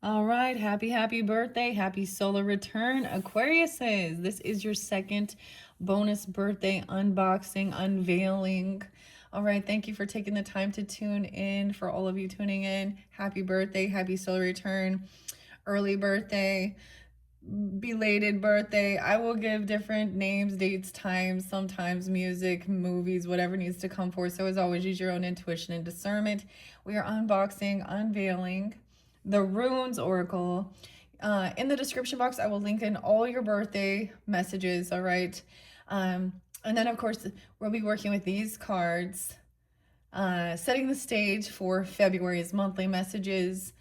All right, happy birthday. Happy solar return, Aquariuses. This is your second bonus birthday unboxing, unveiling. All right, thank you for taking the time to tune in. For all of you tuning in, happy birthday, happy solar return, early birthday, belated birthday. I will give different names, dates, times, sometimes music, movies, whatever needs to come forth. So as always, use your own intuition and discernment. We are unboxing, unveiling the Runes Oracle. In the description box, I will link in all your birthday messages, all right? And then, of course, we'll be working with these cards, setting the stage for February's monthly messages.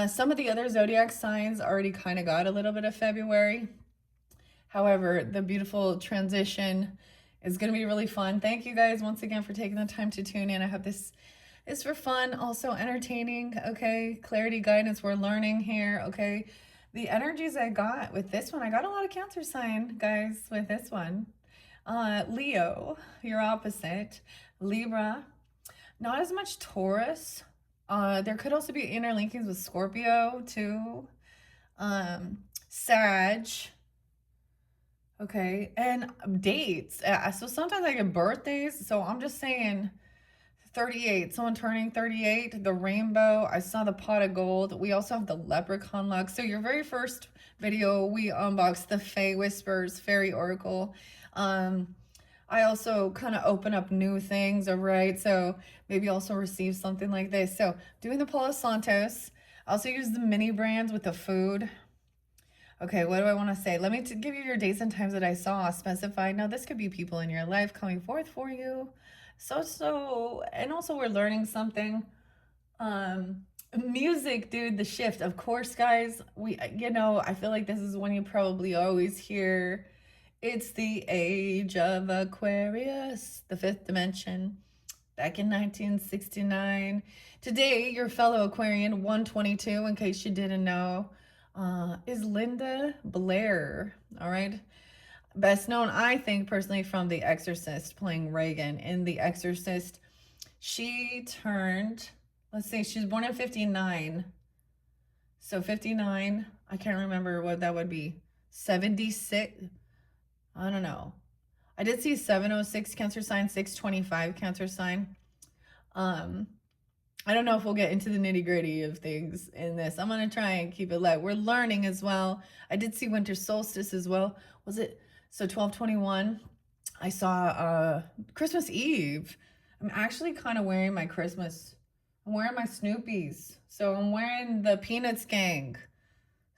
Some of the other zodiac signs already kind of got a little bit of February. However, the beautiful transition is going to be really fun. Thank you guys once again for taking the time to tune in. I hope this is for fun, also entertaining, okay? Clarity, guidance, we're learning here, okay? The energies I got with this one, I got a lot of Cancer sign, guys, with this one. Leo, your opposite. Libra, not as much Taurus. There could also be interlinkings with Scorpio, too. Sag, okay, and dates. So sometimes I get birthdays. So I'm just saying 38, someone turning 38, the rainbow. I saw the pot of gold. We also have the leprechaun luck. So your very first video, we unboxed the Fae Whispers Fairy Oracle. I also kind of open up new things, all right? So maybe also receive something like this. So doing the Palo Santos. I also use the mini brands with the food. Okay, what do I want to say? Let me give you your dates and times that I saw specified. Now, this could be people in your life coming forth for you. And also we're learning something. Music, dude, the shift. Of course, guys, I feel like this is one you probably always hear. It's the age of Aquarius, the fifth dimension, back in 1969. Today, your fellow Aquarian 122, in case you didn't know, is Linda Blair. All right. Best known, I think, personally, from The Exorcist, playing Reagan in The Exorcist. She turned, let's see, she was born in 59. So 59, I can't remember what that would be. 76, I don't know. I did see 706 Cancer sign, 625 Cancer sign. Um, I don't know if we'll get into the nitty gritty of things in this. I'm going to try and keep it light. We're learning as well. I did see winter solstice as well. Was it? So 12/21. I saw Christmas Eve. I'm actually kind of wearing my Christmas. I'm wearing my Snoopies. So I'm wearing the Peanuts Gang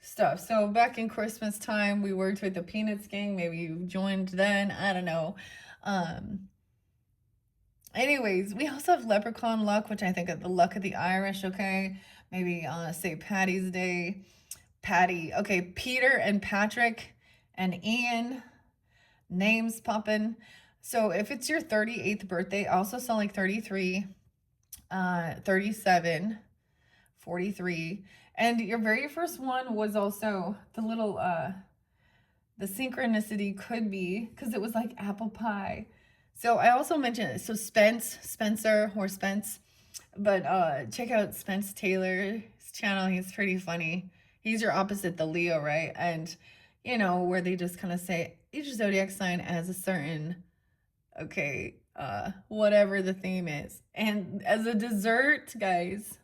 stuff. So back in Christmas time, we worked with the Peanuts Gang. Maybe you joined then. I don't know. Um, Anyways, we also have leprechaun luck, which I think of the luck of the Irish, okay? Maybe St. Patty's Day. Patty. Okay, Peter and Patrick and Ian. Names popping. So if it's your 38th birthday, I also saw like 33, 37, 43. And your very first one was also the little, the synchronicity could be, because it was like apple pie. So I also mentioned, so Spencer or Spence, but check out Spence Taylor's channel. He's pretty funny. He's your opposite, the Leo, right? And where they just kind of say each zodiac sign has a certain, okay, whatever the theme is. And as a dessert, guys,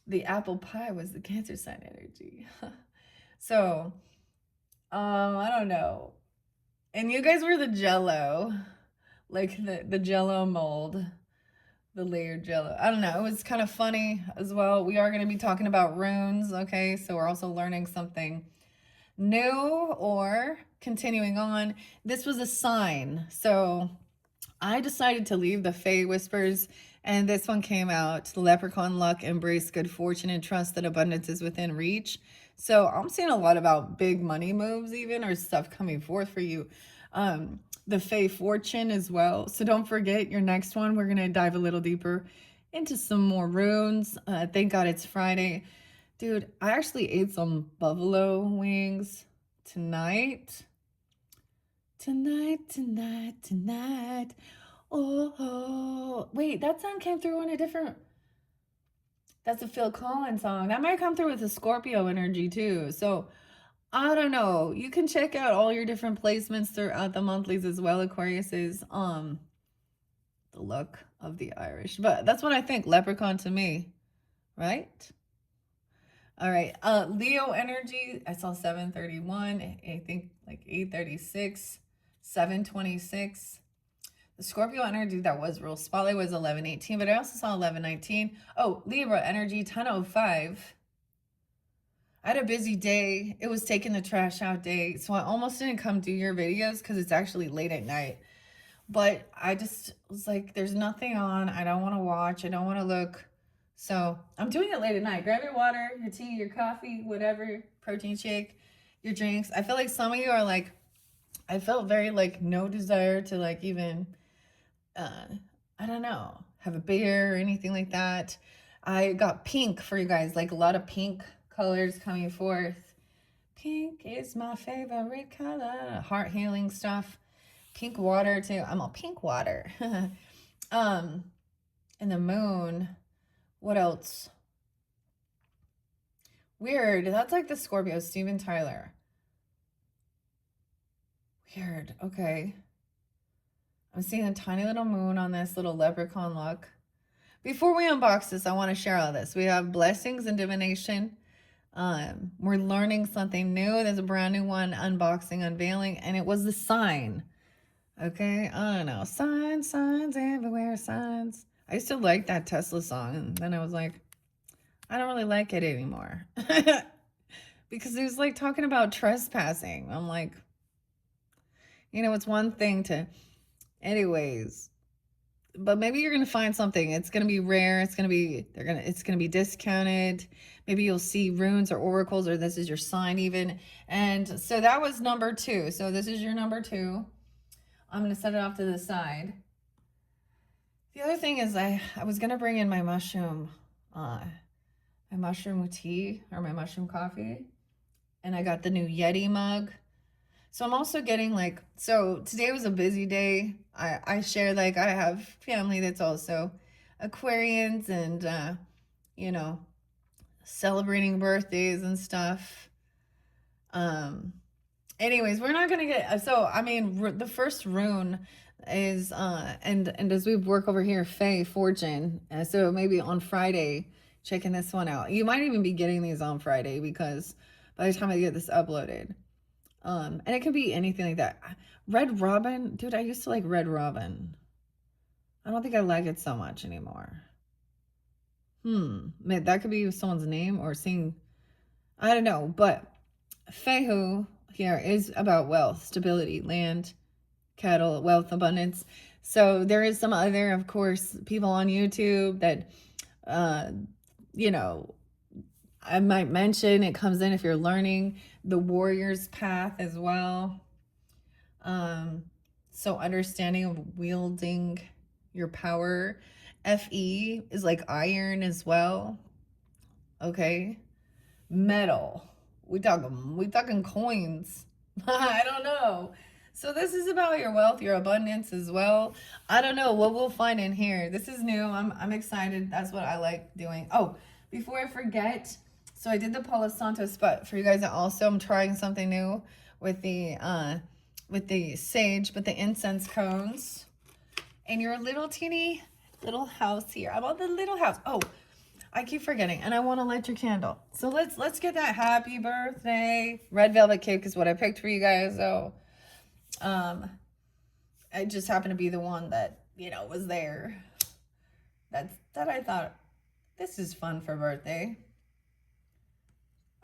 the apple pie was the Cancer sign energy. So, I don't know. And you guys were the Jello, like the Jello mold, the layered Jello. I don't know. It was kind of funny as well. We are going to be talking about runes, okay? So we're also learning something new or continuing on. This was a sign. So I decided to leave the Fae Whispers, and this one came out. The Leprechaun luck, embrace good fortune, and trust that abundance is within reach. So I'm seeing a lot about big money moves, even, or stuff coming forth for you. The Fae Fortune as well. So don't forget your next one. We're going to dive a little deeper into some more runes. Thank God it's Friday. Dude, I actually ate some buffalo wings tonight. Tonight. Oh, wait, that sound came through on a different. That's a Phil Collins song. That might come through with the Scorpio energy too. So I don't know. You can check out all your different placements throughout the monthlies as well, Aquariuses. The look of the Irish. But that's what I think. Leprechaun to me. Right? All right. Leo energy. I saw 731. I think like 836. 726. The Scorpio energy that was real spotlight was 1118, but I also saw 1119. Oh, Libra energy 1005. I had a busy day. It was taking the trash out day, so I almost didn't come do your videos because it's actually late at night. But I just was like, there's nothing on. I don't want to watch. I don't want to look. So I'm doing it late at night. Grab your water, your tea, your coffee, whatever, protein shake, your drinks. I feel like some of you are like, I felt very like no desire to like even I don't know, have a beer or anything like that. I got pink for you guys, like a lot of pink colors coming forth. Pink is my favorite color. Heart healing stuff. Pink water too. I'm all pink water. And the moon. What else? Weird. That's like the Scorpio, Steven Tyler. Weird. Okay. I'm seeing a tiny little moon on this little leprechaun look. Before we unbox this, I want to share all this. We have blessings and divination. We're learning something new. There's a brand new one, unboxing, unveiling, and it was the sign. Okay, I don't know. Signs, signs everywhere, signs. I used to like that Tesla song, and then I was like, I don't really like it anymore. Because it was like talking about trespassing. I'm like, you know, it's one thing to... Anyways, but maybe you're going to find something. It's going to be rare. It's going to be discounted. Maybe you'll see runes or oracles, or this is your sign even. And so that was number 2. So this is your number 2. I'm going to set it off to the side. The other thing is I was going to bring in my mushroom tea or my mushroom coffee. And I got the new Yeti mug. So I'm also getting like, so today was a busy day. I share like I have family that's also Aquarians and, you know, celebrating birthdays and stuff. Anyways, we're not going to get, so I mean, the first rune is, and as we work over here, Fae Fortune. So maybe on Friday, checking this one out. You might even be getting these on Friday because by the time I get this uploaded. And it could be anything like that. Red Robin, dude, I used to like Red Robin. I don't think I like it so much anymore. Man, that could be someone's name or seeing, I don't know. But Fehu here is about wealth, stability, land, cattle, wealth, abundance. So there is some other, of course, people on YouTube that, you know, I might mention. It comes in if you're learning the warrior's path as well. So understanding of wielding your power. FE is like iron as well. Okay. Metal. We talking coins. I don't know. So this is about your wealth, your abundance as well. I don't know what we'll find in here. This is new. I'm excited. That's what I like doing. Oh, before I forget, so I did the Palo Santo spot for you guys. Also, I'm trying something new with the sage, but the incense cones. And your little teeny little house here. I want the little house. Oh, I keep forgetting, and I want to light your candle. So let's get that happy birthday. Red velvet cake is what I picked for you guys. So, it just happened to be the one that, you know, was there. That I thought, this is fun for birthday.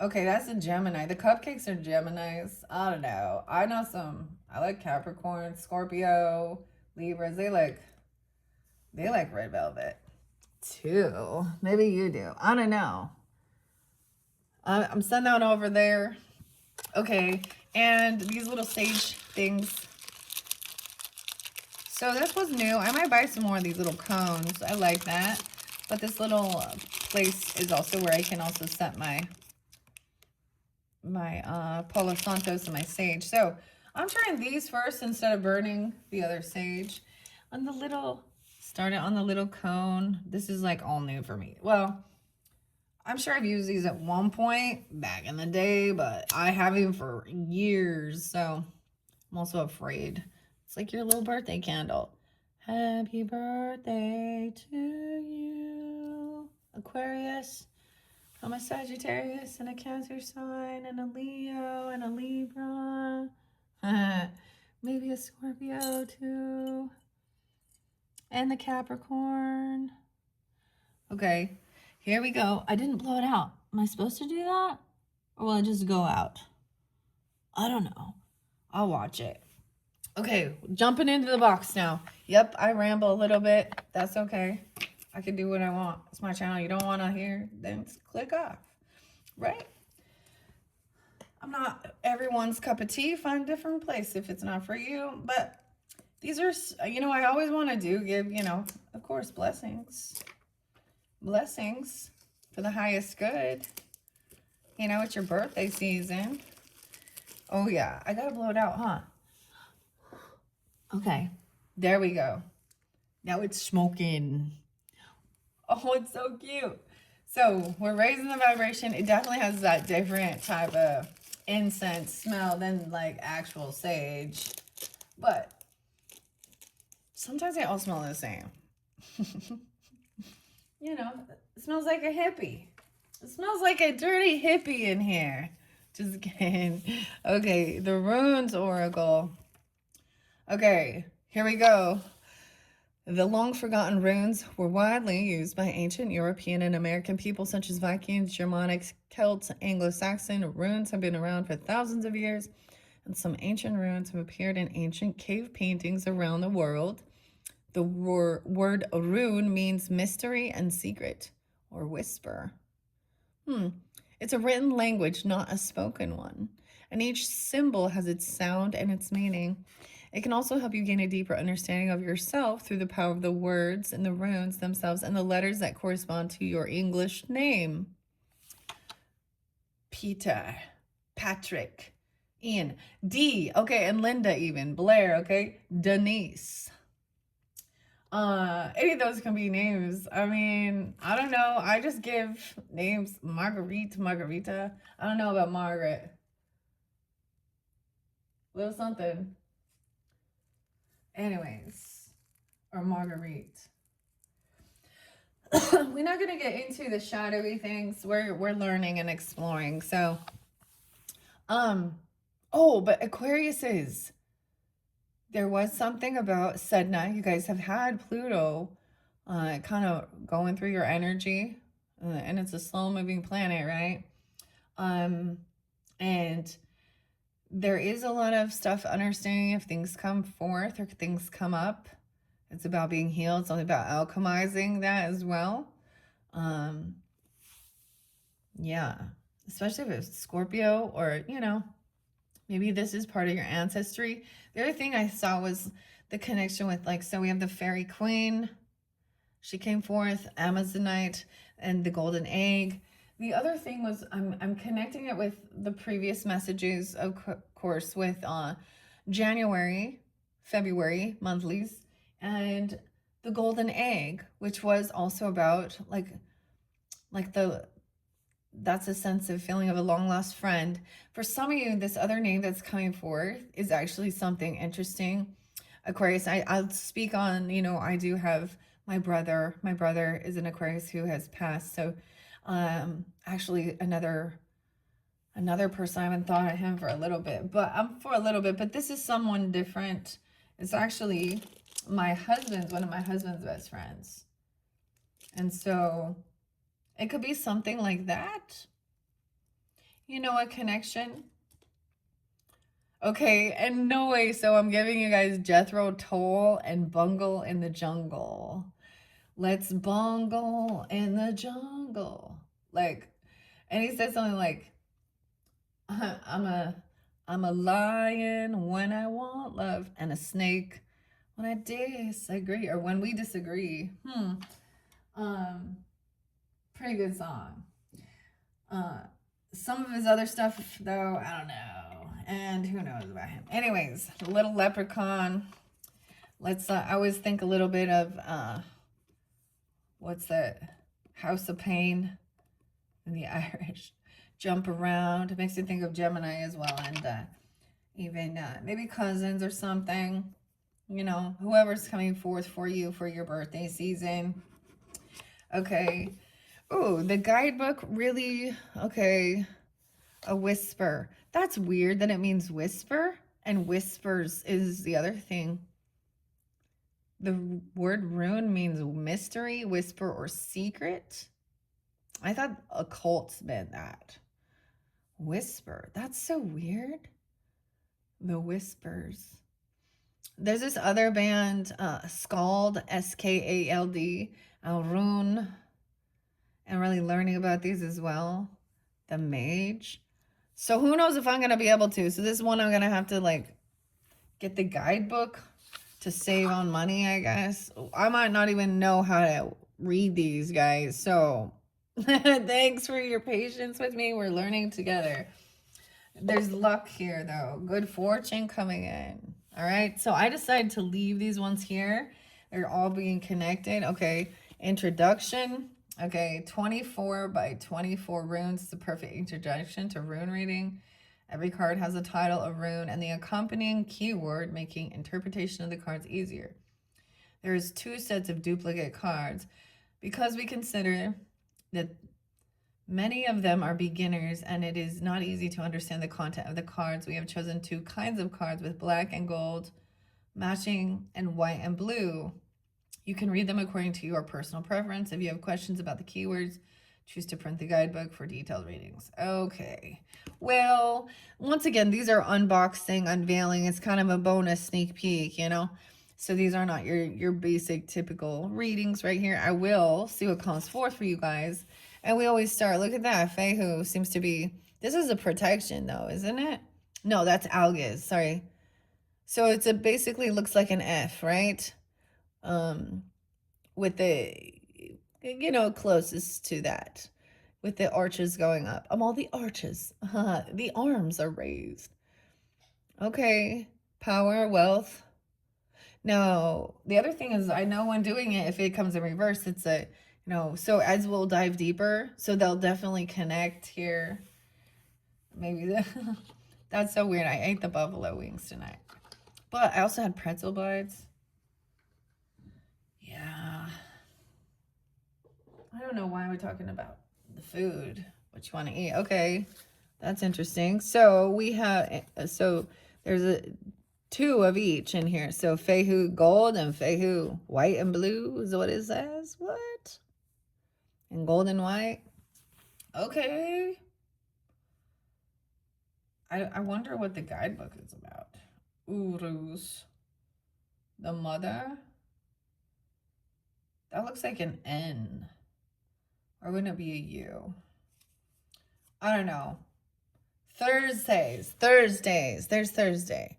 Okay, that's a Gemini. The cupcakes are Geminis. I don't know. I know some. I like Capricorn, Scorpio, Libras. They like red velvet too. Maybe you do. I don't know. I'm sending that over there. Okay, and these little sage things. So this was new. I might buy some more of these little cones. I like that. But this little place is also where I can also set my Palo Santos and my sage. So I'm trying these first instead of burning the other sage. On the little, start it on the little cone. This is like all new for me. Well, I'm sure I've used these at one point back in the day, but I haven't for years, so I'm also afraid. It's like your little birthday candle. Happy birthday to you, Aquarius. I'm a Sagittarius and a Cancer sign and a Leo and a Libra. Maybe a Scorpio too. And the Capricorn. Okay, here we go. I didn't blow it out. Am I supposed to do that? Or will it just go out? I don't know. I'll watch it. Okay, jumping into the box now. Yep, I ramble a little bit. That's okay. I can do what I want. It's my channel. You don't want to hear, then click off. Right? I'm not everyone's cup of tea. Find a different place if it's not for you. But these are, you know, I always want to give, you know, of course, blessings. Blessings for the highest good. You know, it's your birthday season. Oh, yeah. I got to blow it out, huh? Okay. There we go. Now it's smoking. Oh, it's so cute. So we're raising the vibration. It definitely has that different type of incense smell than like actual sage. But sometimes they all smell the same. You know, it smells like a hippie. It smells like a dirty hippie in here. Just kidding. Okay, the Runes Oracle. Okay, here we go. The long-forgotten runes were widely used by ancient European and American people such as Vikings, Germanics, Celts, Anglo-Saxon. Runes have been around for thousands of years, and some ancient runes have appeared in ancient cave paintings around the world. The word rune means mystery and secret, or whisper. It's a written language, not a spoken one, and each symbol has its sound and its meaning. It can also help you gain a deeper understanding of yourself through the power of the words and the runes themselves and the letters that correspond to your English name. Peter, Patrick, Ian, D, okay, and Linda even, Blair, okay, Denise. Any of those can be names. I mean, I don't know. I just give names. Marguerite, Margarita. I don't know about Margaret. Little something. Anyways, or Marguerite. We're not gonna get into the shadowy things. We're learning and exploring. So, oh, but Aquariuses. There was something about Sedna. You guys have had Pluto kind of going through your energy. And it's a slow-moving planet, right? And there is a lot of stuff understanding if things come forth or things come up. It's about being healed. It's only about alchemizing that as well. Yeah. Especially if it's Scorpio or, you know, maybe this is part of your ancestry. The other thing I saw was the connection with, like, so we have the fairy queen. She came forth, Amazonite, and the golden egg. The other thing was I'm connecting it with the previous messages, of course, with January, February monthlies, and the golden egg, which was also about like that's a sense of feeling of a long lost friend. For some of you, this other name that's coming forth is actually something interesting. Aquarius, I'll speak on, you know, I do have my brother. My brother is an Aquarius who has passed. So actually another person, I haven't thought of him for a little bit, but this is someone different. It's actually one of my husband's best friends. And so it could be something like that. You know, a connection. Okay, and no way. So I'm giving you guys Jethro Tull and Bungle in the Jungle. Let's bungle in the jungle. Like, and he said something like, I'm a lion when I want love and a snake when I disagree or when we disagree. Pretty good song. Some of his other stuff, though, I don't know. And who knows about him. Anyways, Little Leprechaun. Let's, I always think a little bit of, what's that? House of Pain. and the Irish jump around. It makes you think of Gemini as well, and even maybe cousins or something. You know, whoever's coming forth for you for your birthday season. Okay. Oh, the guidebook really, okay. A whisper. That's weird that it means whisper, and whispers is the other thing. The word rune means mystery, whisper, or secret. I thought occult meant that. Whisper. That's so weird. The Whispers. There's this other band, Skald, Skald, Rune. And really learning about these as well. The Mage. So who knows if I'm going to be able to. So this one I'm going to have to like get the guidebook to save on money, I guess. I might not even know how to read these, guys. So thanks for your patience with me. We're learning together. There's luck here, though. Good fortune coming in. All right. So I decided to leave these ones here. They're all being connected. Okay. Introduction. Okay. 24 by 24 runes. It's the perfect introduction to rune reading. Every card has a title, a rune, and the accompanying keyword, making interpretation of the cards easier. There's 2 sets of duplicate cards because we consider that many of them are beginners and it is not easy to understand the content of the cards. We have chosen 2 kinds of cards with black and gold matching and white and blue. You can read them according to your personal preference. If you have questions about the keywords, choose to print the guidebook for detailed readings. Okay. Well, once again, these are unboxing, unveiling. It's kind of a bonus sneak peek, you know? So these are not your basic, typical readings right here. I will see what comes forth for you guys. And we always start, look at that. Fehu seems to be, this is a protection though, isn't it? No, that's Algiz, sorry. So it's a, basically looks like an F, right? With the, you know, closest to that. With the arches going up. All the arches. The arms are raised. Okay. Power, wealth. Now, the other thing is, I know when doing it, if it comes in reverse, it's a, you know, so as we'll dive deeper, so they'll definitely connect here. Maybe that's so weird. I ate the buffalo wings tonight. But I also had pretzel bites. Yeah. I don't know why we're talking about the food, what you want to eat. Okay, that's interesting. So we have, so there's 2 of each in here. So Fehu gold and Fehu white and blue is what it says. What? And gold and white. Okay. I wonder what the guidebook is about. Urus. The mother. That looks like an N. Or wouldn't it be a U? I don't know. Thursdays. There's Thursday.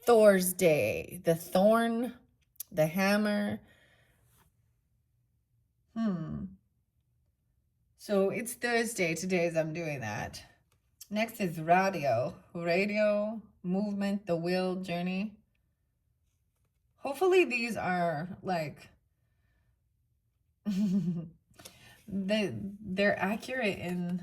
Thursday. The thorn. The hammer. So it's Thursday today as I'm doing that. Next is radio. Radio, movement, the will, journey. Hopefully these are like they're accurate in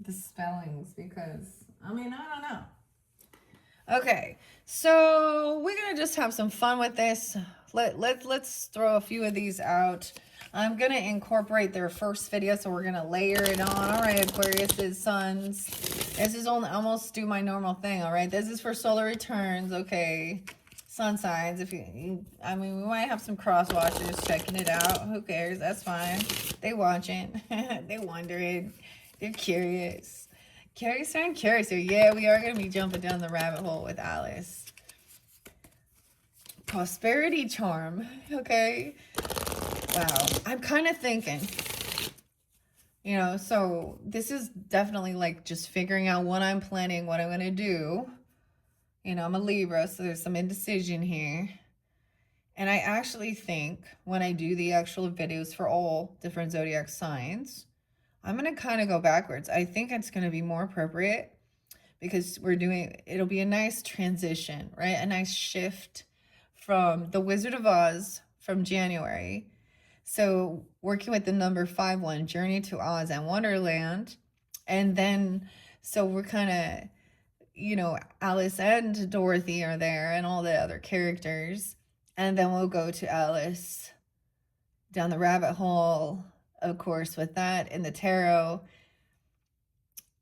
the spellings because I mean, I don't know. Okay, so we're gonna just have some fun with this. Let's throw a few of these out. I'm gonna incorporate their first video, so we're gonna layer it on. All right, Aquarius' sons. This is almost do my normal thing. All right, this is for solar returns. Okay, sun signs. If you, I mean, we might have some cross watchers checking it out. Who cares? That's fine. They watching. They wondering. They're curious. Curious and curious. So yeah, we are gonna be jumping down the rabbit hole with Alice. Prosperity charm. Okay. Wow. I'm kind of thinking, you know, so this is definitely like just figuring out what I'm planning, what I'm going to do. You know, I'm a Libra, so there's some indecision here. And I actually think when I do the actual videos for all different zodiac signs, I'm going to kind of go backwards. I think it's going to be more appropriate because it'll be a nice transition, right? A nice shift from the Wizard of Oz from January So working with the number 5 1, Journey to Oz and Wonderland. And then, so we're kind of, Alice and Dorothy are there and all the other characters. And then we'll go to Alice down the rabbit hole, of course, with that in the tarot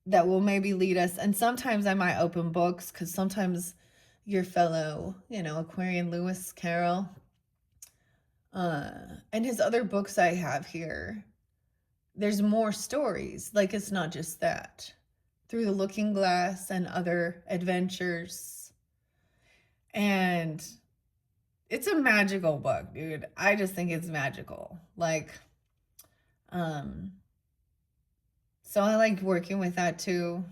that will maybe lead us. And sometimes I might open books because sometimes your fellow, Aquarian Lewis Carroll, and his other books I have here, there's more stories. Like, it's not just that. Through the Looking Glass and other adventures. And it's a magical book, dude. I just think it's magical. Like, so I like working with that too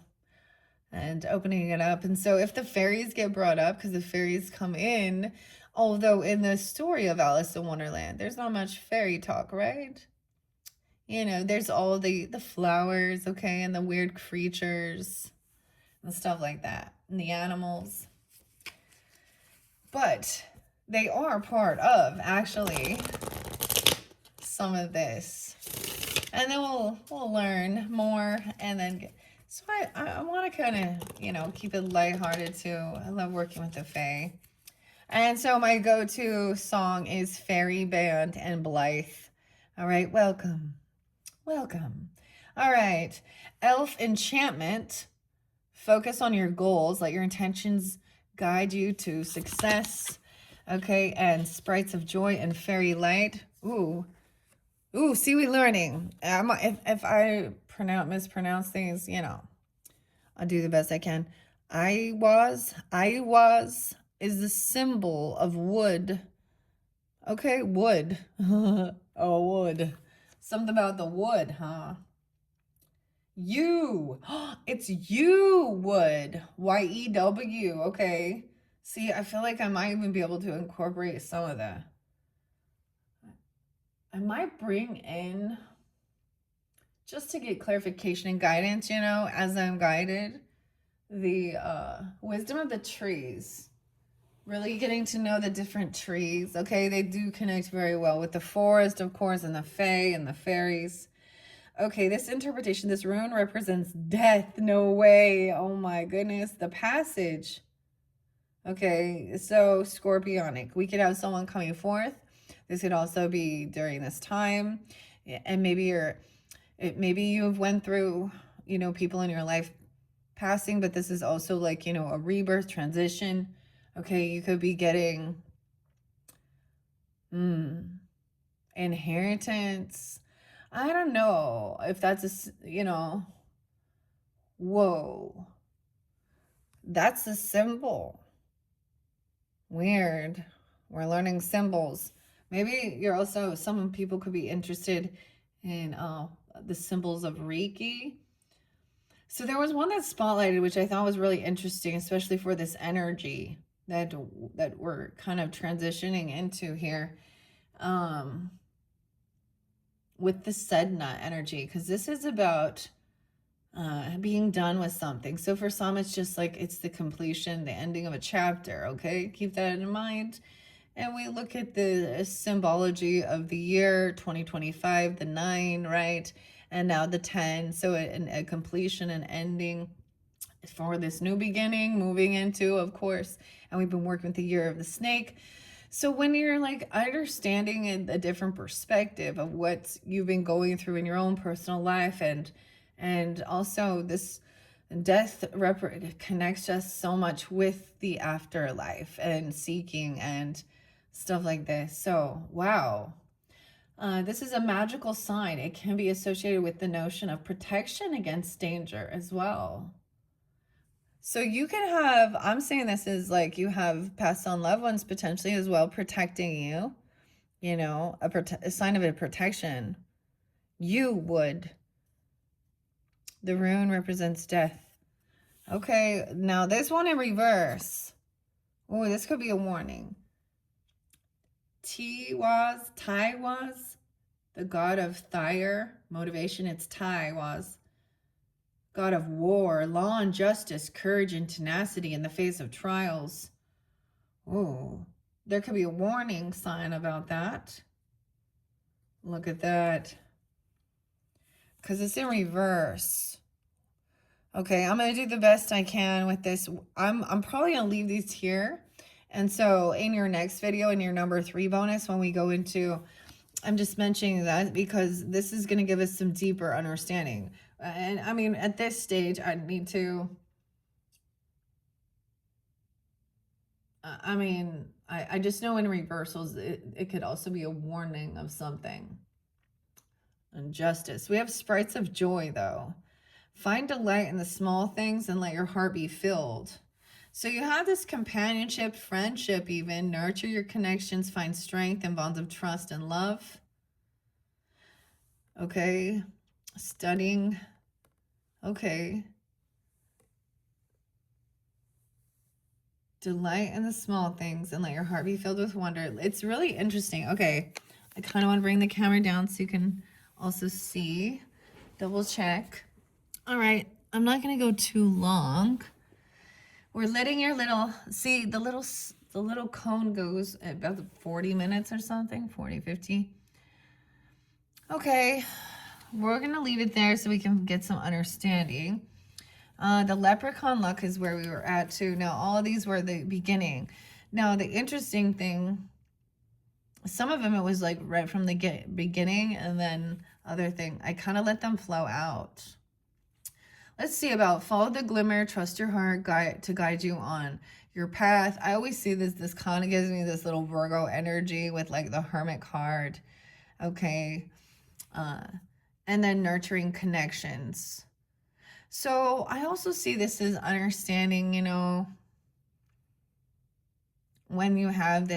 and opening it up. And so if the fairies get brought up, because the fairies come in, although in the story of Alice in Wonderland, there's not much fairy talk, right? There's all the flowers, okay, and the weird creatures and stuff like that, and the animals. But they are part of, actually, some of this. And then we'll learn more, and then so I want to kind of, keep it lighthearted too. I love working with the Fae. And so my go-to song is Fairy Band and Blythe. All right, welcome. Welcome. All right, Elf Enchantment. Focus on your goals. Let your intentions guide you to success. Okay, and Sprites of Joy and Fairy Light. Ooh, see, we learning. If I mispronounce things, I'll do the best I can. I was is the symbol of wood. Okay, wood. Oh, wood. Something about the wood, huh? You. It's you, wood. Y-E-W. Okay. See, I feel like I might even be able to incorporate some of that. I might bring in, just to get clarification and guidance, as I'm guided, the wisdom of the trees. Really getting to know the different trees. Okay, they do connect very well with the forest, of course, and the fae and the fairies. Okay, this interpretation, this rune represents death. No way. Oh my goodness. The passage. Okay, so scorpionic. We could have someone coming forth. This could also be during this time. And maybe you've went through, people in your life passing, but this is also like, a rebirth transition. Okay, you could be getting inheritance. I don't know if that's whoa. That's a symbol. Weird. We're learning symbols. Maybe some people could be interested in the symbols of Reiki. So there was one that spotlighted, which I thought was really interesting, especially for this energy that we're kind of transitioning into here, with the Sedna energy, because this is about being done with something. So for some, it's just like it's the completion, the ending of a chapter. Okay, keep that in mind. And we look at the symbology of the year 2025, the 9, right? And now the 10. So a completion and ending for this new beginning, moving into, of course. And we've been working with the year of the snake. So when you're like understanding a different perspective of what you've been going through in your own personal life, and also this death connects us so much with the afterlife and seeking and stuff like this. So, wow. This is a magical sign. It can be associated with the notion of protection against danger as well. So you can have, I'm saying this is like you have passed on loved ones potentially as well, protecting you, a sign of a protection. You would. The rune represents death. Okay, now this one in reverse. Oh, this could be a warning. Taiwas, the god of fire, motivation, it's Taiwas. God of war, law and justice, courage and tenacity in the face of trials. Oh, there could be a warning sign about that. Look at that. Because it's in reverse. Okay, I'm going to do the best I can with this. I'm probably going to leave these here. And so in your next video, in your number 3 bonus, when we go into, I'm just mentioning that because this is going to give us some deeper understanding. And I mean, at this stage, I need to, I just know in reversals, it could also be a warning of something. And justice. We have sprites of joy, though. Find delight in the small things and let your heart be filled. So you have this companionship, friendship even. Nurture your connections. Find strength and bonds of trust and love. Okay. Studying. Okay. Delight in the small things and let your heart be filled with wonder. It's really interesting. Okay. I kind of want to bring the camera down so you can also see. Double check. All right, I'm not going to go too long. We're letting your little, see, the little cone goes about 40 minutes or something, 40, 50. Okay, we're going to leave it there so we can get some understanding. The leprechaun luck is where we were at too. Now, all of these were the beginning. Now, the interesting thing, some of them it was like right from the beginning, and then other thing, I kind of let them flow out. Let's see about follow the glimmer, trust your heart to guide you on your path. I always see this kind of gives me this little Virgo energy with like the Hermit card. Okay. And then nurturing connections. So I also see this as understanding, you know, when you have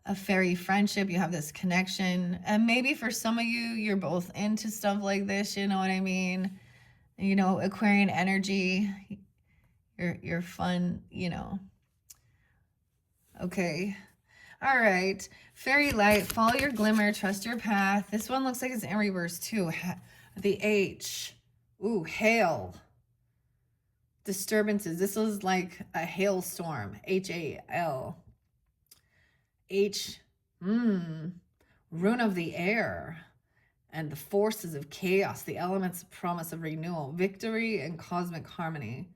a fairy friendship, you have this connection. And maybe for some of you, you're both into stuff like this, you know what I mean? You know, Aquarian energy, you're fun, you know. Okay. All right. Fairy light, follow your glimmer, trust your path. This one looks like it's in reverse too. The H. Ooh, hail. Disturbances. This is like a hailstorm. H-A-L. H. Rune of the air. And the forces of chaos, the elements of promise of renewal, victory, and cosmic harmony.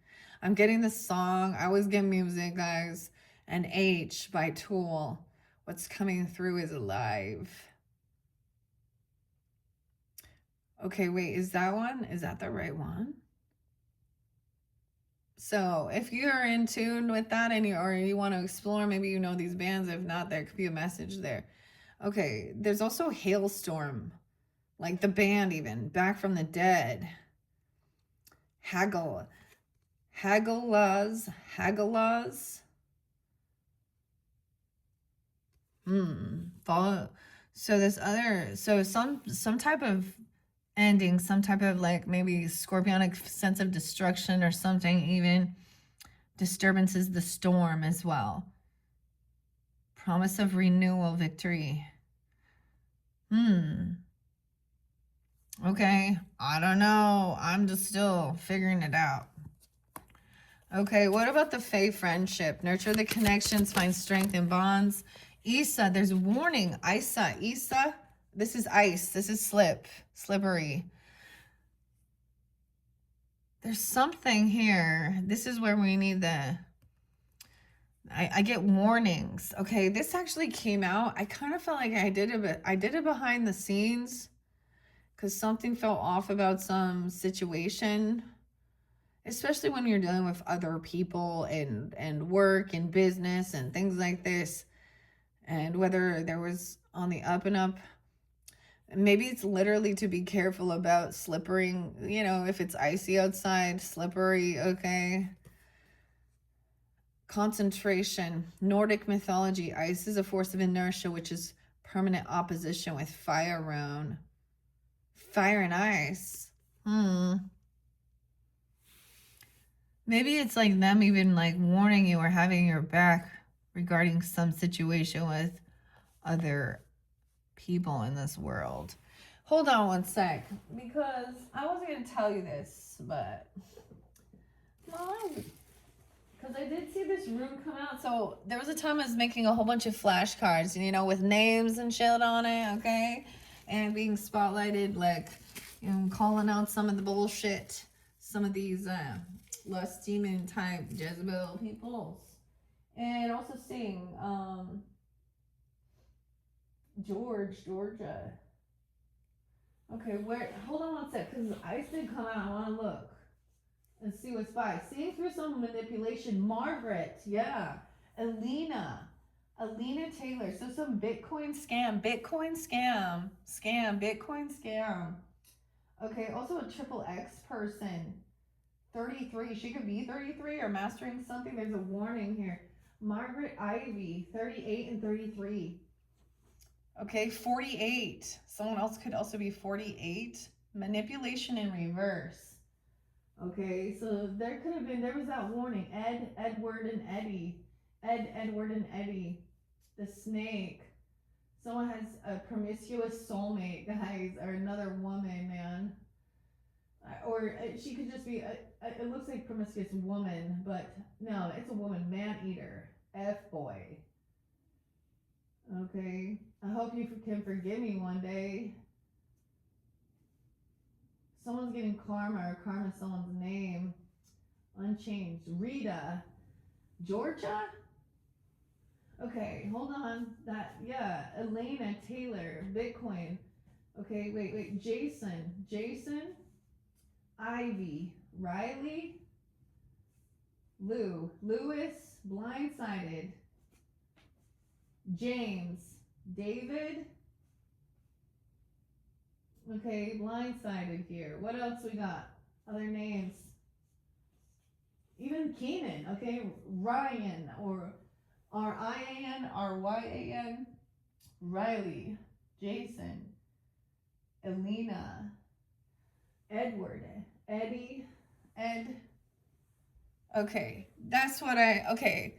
I'm getting this song. I always get music, guys. And H by Tool. What's coming through is alive. Okay, wait, is that one? Is that the right one? So if you're in tune with that and you want to explore, maybe you know these bands. If not, there could be a message there. Okay, there's also Hailstorm. Like the band even, Back from the Dead. Haggles. Follow. So this other, so some type of ending, some type of like maybe scorpionic sense of destruction or something even. Disturbances, the storm as well. Promise of renewal, victory. Okay, I don't know. I'm just still figuring it out. Okay, what about the Fae friendship? Nurture the connections, find strength in bonds. Isa, there's warning. Isa. This is ice. This is slippery. There's something here. This is where we need I get warnings. Okay, this actually came out. I kind of felt like I did it behind the scenes. Because something felt off about some situation, especially when you're dealing with other people and work and business and things like this. And whether there was on the up and up, maybe it's literally to be careful about slippering, you know, if it's icy outside, slippery, okay. Concentration, Nordic mythology, ice is a force of inertia, which is permanent opposition with fire rune. Fire and ice. Maybe it's like them even like warning you or having your back regarding some situation with other people in this world. Hold on one sec, because I wasn't going to tell you this, but because Because I did see this rune come out. So there was a time I was making a whole bunch of flashcards, you know, with names and shit on it, okay? And being spotlighted, like, you know, calling out some of the bullshit, some of these lust demon type Jezebel peoples. And also seeing Georgia. Okay, where, hold on one sec, because Ice did come out. I want to look and see what's by. Seeing through some manipulation. Margaret, yeah. Alina Taylor. So some Bitcoin scam. Okay, also a triple X person. 33. She could be 33 or mastering something. There's a warning here. Margaret Ivy, 38 and 33. Okay, 48. Someone else could also be 48. Manipulation in reverse. Okay, so there could have been, there was that warning. Edward, and Eddie. The snake. Someone has a promiscuous soulmate, guys, or another woman, man. Or she could just be, it looks like promiscuous woman, but no, it's a woman. Man-eater. F-boy. Okay. I hope you can forgive me one day. Someone's getting karma, or karma is someone's name. Unchanged. Rita. Georgia? Okay, hold on. That, yeah. Elena Taylor. Bitcoin. Okay, wait. Jason. Ivy. Riley. Lewis. Blindsided. James. David. Okay, blindsided here. What else we got? Other names. Even Keenan. Okay, Ryan, or R-I-A-N, R-Y-A-N. Riley. Jason. Elena. Edward. Eddie. Ed. Okay, that's what okay.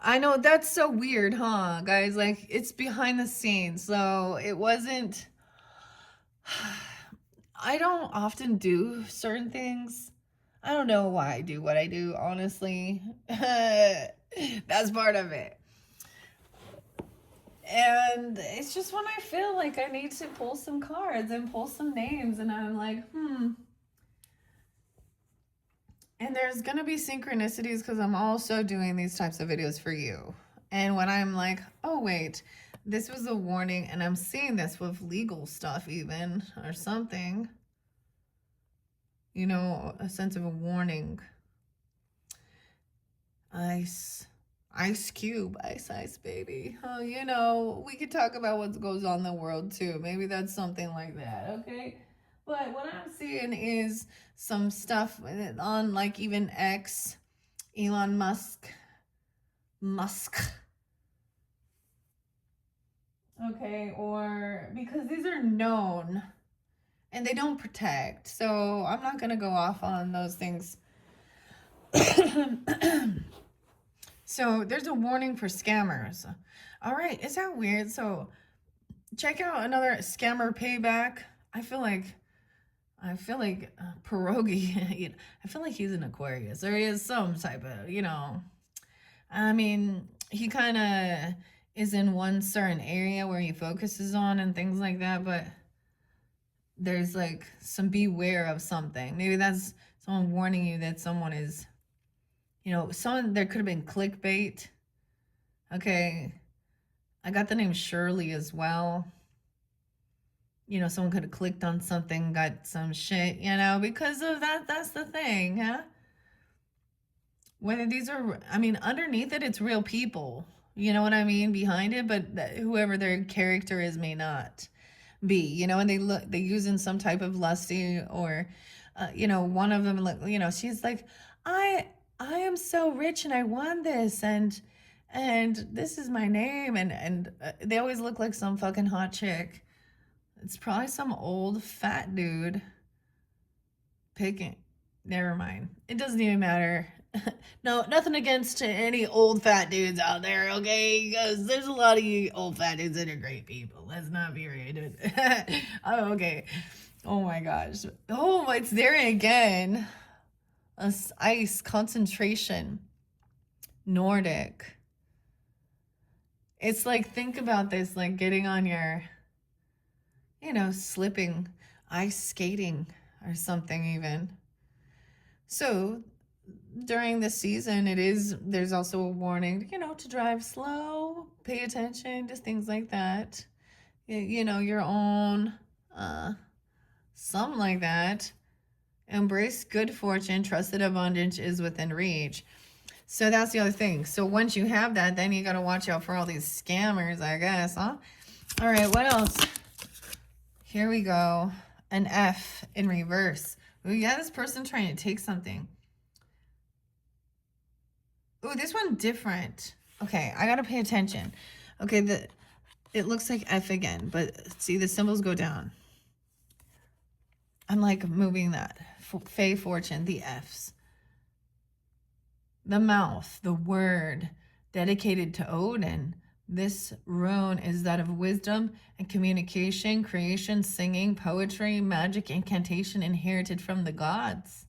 I know that's so weird, huh, guys? Like, it's behind the scenes, so it wasn't... I don't often do certain things. I don't know why I do what I do, honestly. That's part of it. And it's just when I feel like I need to pull some cards and pull some names, and I'm like, And there's gonna be synchronicities because I'm also doing these types of videos for you. And when I'm like, oh wait, this was a warning, and I'm seeing this with legal stuff even, or something. You know, a sense of a warning. Ice Cube, ice, baby. Oh, you know, we could talk about what goes on in the world too. Maybe that's something like that, okay? But what I'm seeing is some stuff on, like, even X, Elon Musk. Okay, or because these are known and they don't protect. So I'm not going to go off on those things. So there's a warning for scammers. All right, is that weird? So check out another scammer payback. I feel like Pierogi, I feel like he's an Aquarius, or he is some type of, you know, I mean, he kind of is in one certain area where he focuses on and things like that, but there's like some beware of something. Maybe that's someone warning you that someone is, you know, there could have been clickbait. Okay. I got the name Shirley as well. You know, someone could have clicked on something, got some shit, you know, because of that. That's the thing, huh? Whether these are, I mean, underneath it, it's real people. You know what I mean? Behind it, but whoever their character is may not be, you know, and they use in some type of lusty, or, you know, one of them, you know, she's like, I am so rich and I won this, and this is my name, and they always look like some fucking hot chick. It's probably some old fat dude picking. Never mind. It doesn't even matter. No, nothing against any old fat dudes out there, okay? Because there's a lot of you old fat dudes that are great people. Let's not be rude. Oh, okay. Oh my gosh. Oh, it's there again. Ice concentration. Nordic. It's like, think about this, like getting on your, slipping, ice skating or something even. So during this season, there's also a warning, to drive slow, pay attention to things like that. Your own, something like that. Embrace good fortune, trust that abundance is within reach. So that's the other thing. So once you have that, then you got to watch out for all these scammers, I guess, huh? All right, what else? Here we go. An F in reverse. Oh, yeah, this person trying to take something. Oh, this one different. Okay, I got to pay attention. Okay, it looks like F again, but see, the symbols go down. I'm like moving that. Fey fortune, the Fs. The mouth, the word, dedicated to Odin. This rune is that of wisdom and communication, creation, singing, poetry, magic, incantation inherited from the gods.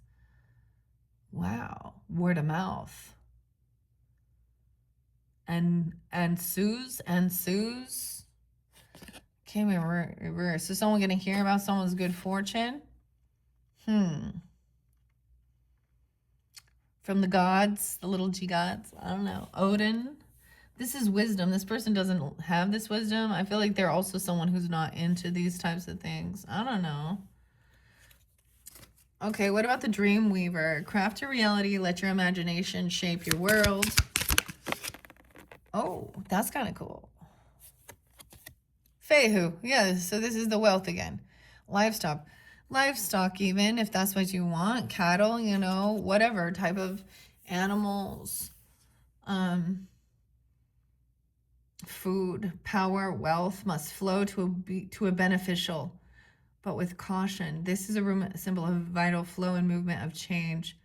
Wow, word of mouth. And Suze. Okay, we reverse. So someone gonna hear about someone's good fortune? From the gods, the little G gods. I don't know. Odin. This is wisdom. This person doesn't have this wisdom. I feel like they're also someone who's not into these types of things. I don't know. Okay, what about the dream weaver? Craft your reality. Let your imagination shape your world. Oh, that's kind of cool. Fehu. Yeah, so this is the wealth again. Livestock even, if that's what you want. Cattle, whatever type of animals. Food, power, wealth must flow to a beneficial, but with caution. This is a symbol of vital flow and movement of change.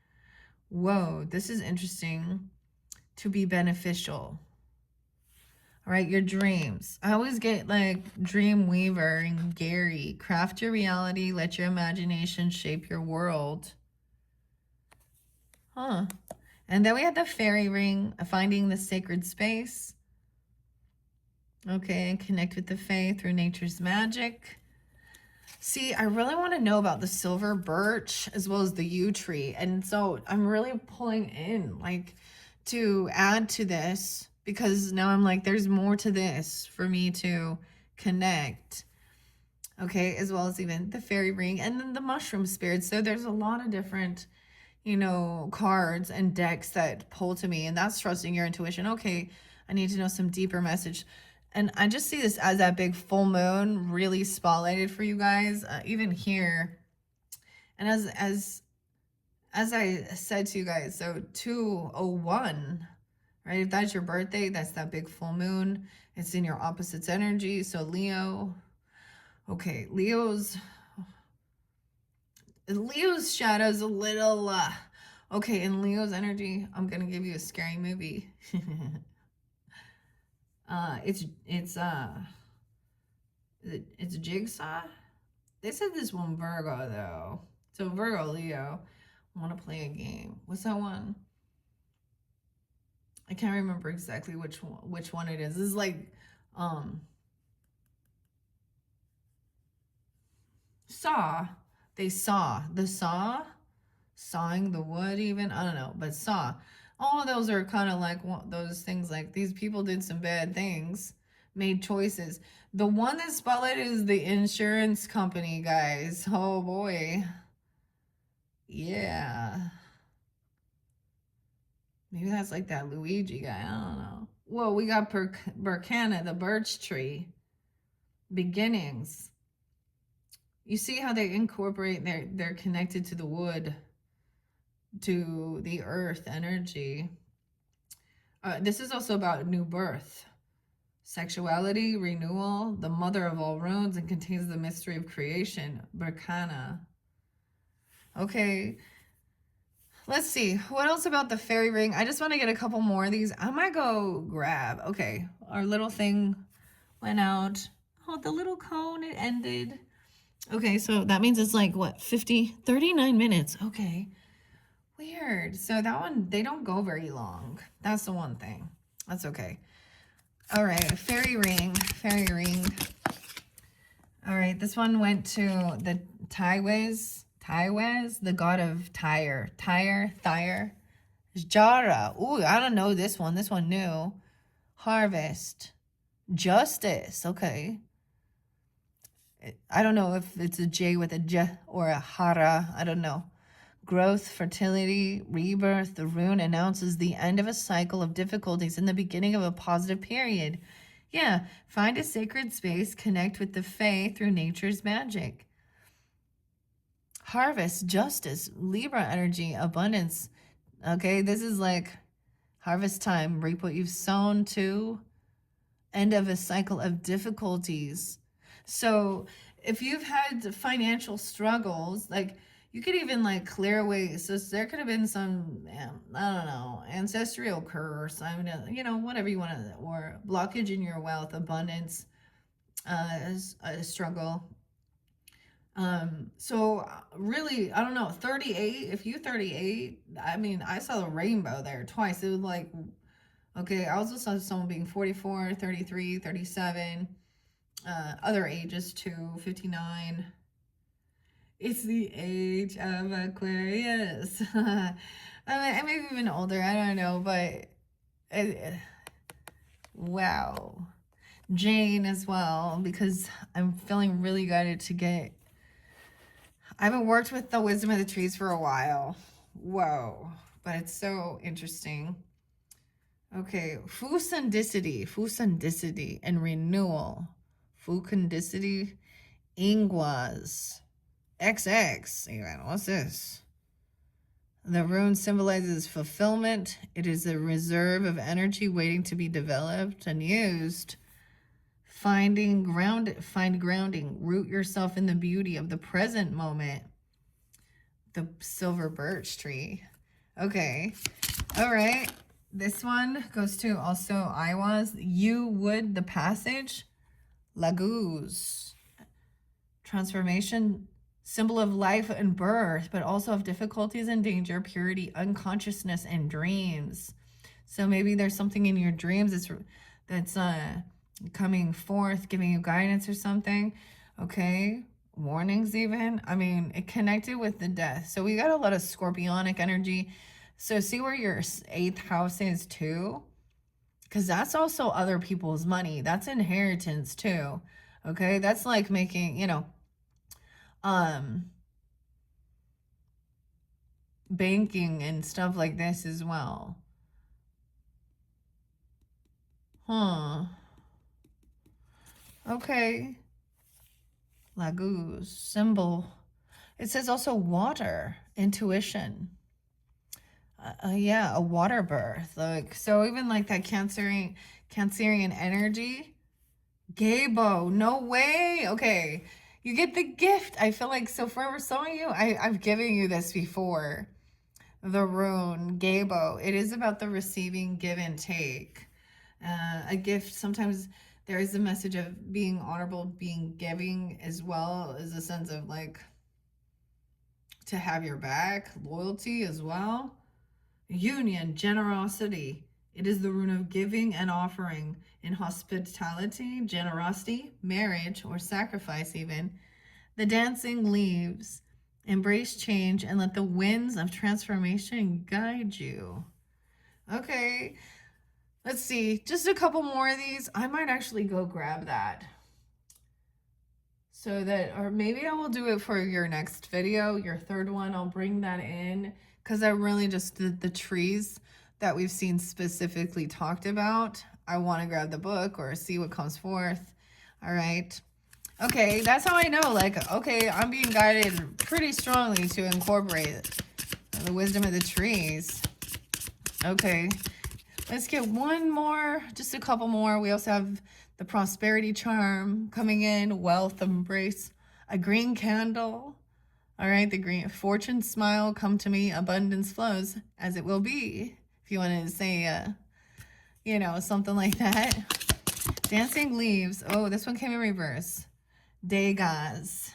Whoa, this is interesting. To be beneficial. All right, your dreams. I always get like Dream Weaver and Gary. Craft your reality. Let your imagination shape your world. Huh. And then we have the fairy ring, finding the sacred space. Okay, and connect with the fae through nature's magic. See, I really want to know about the silver birch as well as the yew tree. And so I'm really pulling in like to add to this, because now I'm like, there's more to this for me to connect. Okay, as well as even the fairy ring and then the mushroom spirits. So there's a lot of different, cards and decks that pull to me, and that's trusting your intuition. Okay, I need to know some deeper message. And I just see this as that big full moon really spotlighted for you guys, even here. And as I said to you guys, so 201, right? If that's your birthday, that's that big full moon. It's in your opposites energy. So Leo. Okay, Leo's shadow's a little, okay, in Leo's energy, I'm going to give you a scary movie. It's Jigsaw. They said this one Virgo though. So Virgo, Leo, want to play a game. What's that one? I can't remember exactly which one it is. This is like Saw. They saw the sawing the wood even. I don't know, but saw. All of those are kind of like those things, like these people did some bad things, made choices. The one that's spotlighted is the insurance company, guys. Oh boy. Yeah. Maybe that's like that Luigi guy. I don't know. Well, we got Burkana, the birch tree. Beginnings. You see how they incorporate, they're connected to the wood, to the earth energy. This is also about new birth, sexuality, renewal, the mother of all runes, and contains the mystery of creation. Burkana. Okay. Let's see. What else about the fairy ring? I just want to get a couple more of these. I might go grab. Okay. Our little thing went out. Oh, the little cone, it ended. Okay, so that means it's like, what, 39 minutes. Okay. Weird. weird. So that one, they don't go very long. That's the one thing. That's okay. All right, fairy ring, fairy ring. All right, this one went to the Tywes, the god of Tyre, Jara. Ooh, I don't know this one. This one new. Harvest, justice. Okay. I don't know if it's a J with a J or a Hara. I don't know. Growth, fertility, rebirth. The rune announces the end of a cycle of difficulties and the beginning of a positive period. Yeah, find a sacred space, connect with the Fae through nature's magic. Harvest, justice, Libra energy, abundance. Okay, this is like harvest time. Reap what you've sown to. End of a cycle of difficulties. So if you've had financial struggles, like you could even like clear away. So there could have been some, I don't know, ancestral curse, I mean, you know, whatever you want to, or blockage in your wealth, abundance, struggle. So really, I don't know, 38, if you 38, I mean, I saw the rainbow there twice. It was like, okay, I also saw someone being 44, 33, 37, other ages too, 59. It's the age of Aquarius. I mean, maybe even older, I don't know, but wow. Jane as well, because I'm feeling really guided to get, I haven't worked with the wisdom of the trees for a while. Whoa, but it's so interesting. Okay, fusandicity, and renewal. Fecundicity, Ingwas, XX. Even, what's this? The rune symbolizes fulfillment. It is a reserve of energy waiting to be developed and used. Find grounding. Root yourself in the beauty of the present moment. The silver birch tree. Okay. All right. This one goes to also Iwas. You would the passage. Laguz. Transformation. Symbol of life and birth, but also of difficulties and danger, purity, unconsciousness, and dreams. So maybe there's something in your dreams that's coming forth, giving you guidance or something. Okay. Warnings even. I mean, it connected with the death. So we got a lot of scorpionic energy. So see where your 8th house is too. Because that's also other people's money. That's inheritance too. Okay. That's like making, you know, banking and stuff like this as well. Okay. Laguz symbol. It says also water, intuition. Yeah, a water birth. Like, so even like that Cancerian energy. Gabo, no way. Okay. You get the gift. I feel like, so for some of you, I've given you this before. The rune, Gabo. It is about the receiving, give and take. A gift, sometimes there is a message of being honorable, being giving as well, as a sense of like to have your back, loyalty as well. Union, generosity. It is the rune of giving and offering in hospitality, generosity, marriage, or sacrifice even. The dancing leaves. Embrace change and let the winds of transformation guide you. Okay, let's see. Just a couple more of these. I might actually go grab that. So that, or maybe I will do it for your next video, your 3rd one. I'll bring that in because I really just, the trees that we've seen specifically talked about, I want to grab the book or see what comes forth. All right. Okay, that's how I know, like, okay, I'm being guided pretty strongly to incorporate the wisdom of the trees. Okay, let's get one more, just a couple more. We also have the prosperity charm coming in, wealth embrace, a green candle. All right, the green fortune smile, come to me, abundance flows as it will be. If you wanted to say, you know, something like that. Dancing leaves. Oh, this one came in reverse. Degas,